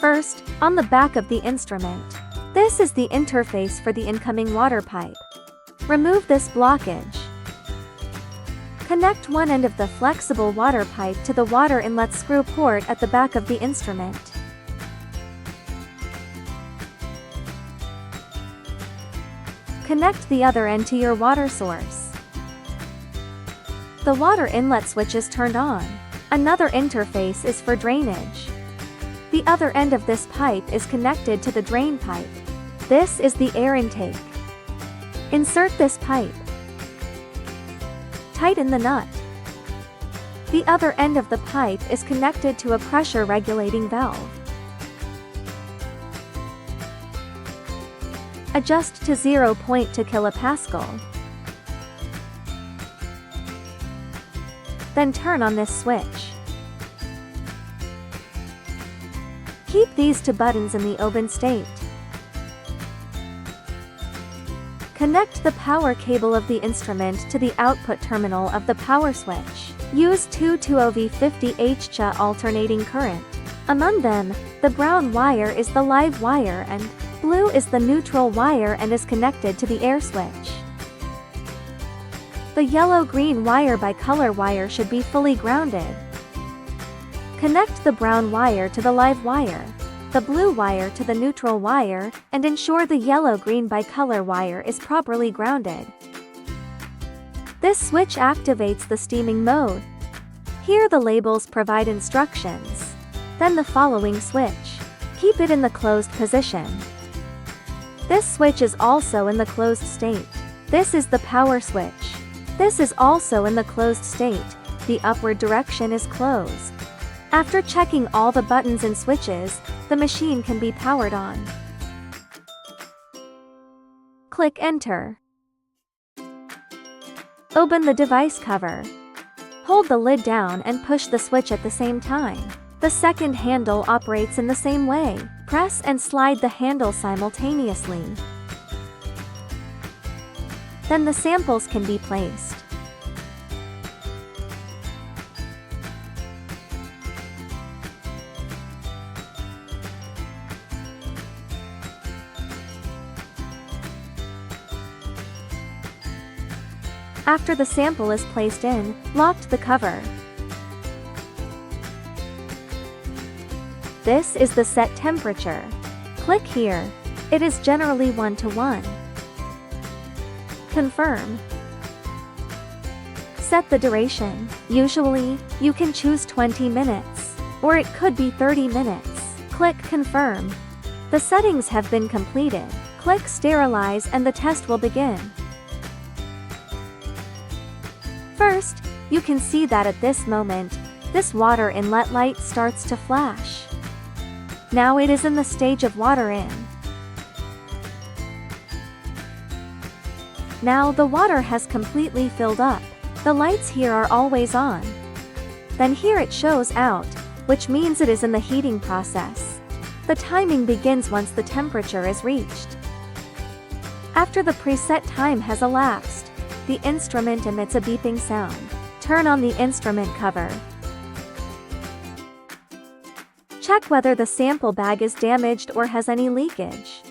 First, on the back of the instrument. This is the interface for the incoming water pipe. Remove this blockage. Connect one end of the flexible water pipe to the water inlet screw port at the back of the instrument. Connect the other end to your water source. The water inlet switch is turned on. Another interface is for drainage. The other end of this pipe is connected to the drain pipe. This is the air intake. Insert this pipe. Tighten the nut. The other end of the pipe is connected to a pressure regulating valve. Adjust to 0.2 kilopascal. Then turn on this switch. Keep these two buttons in the open state. Connect the power cable of the instrument to the output terminal of the power switch. Use two 2V50H alternating current. Among them, the brown wire is the live wire and blue is the neutral wire and is connected to the air switch. The yellow-green wire bicolor wire should be fully grounded. Connect the brown wire to the live wire, the blue wire to the neutral wire, and ensure the yellow-green bicolor wire is properly grounded. This switch activates the steaming mode. Here the labels provide instructions. Then the following switch. Keep it in the closed position. This switch is also in the closed state. This is the power switch. This is also in the closed state. The upward direction is closed. After checking all the buttons and switches, the machine can be powered on. Click Enter. Open the device cover. Hold the lid down and push the switch at the same time. The second handle operates in the same way. Press and slide the handle simultaneously. Then the samples can be placed. After the sample is placed in, lock the cover. This is the set temperature. Click here. It is generally 1:1. Confirm. Set the duration. Usually, you can choose 20 minutes, or it could be 30 minutes. Click Confirm. The settings have been completed. Click Sterilize and the test will begin. First, you can see that at this moment, this water inlet light starts to flash. Now it is in the stage of water in. Now the water has completely filled up. The lights here are always on. Then here it shows out, which means it is in the heating process. The timing begins once the temperature is reached. After the preset time has elapsed, the instrument emits a beeping sound. Turn on the instrument cover. Check whether the sample bag is damaged or has any leakage.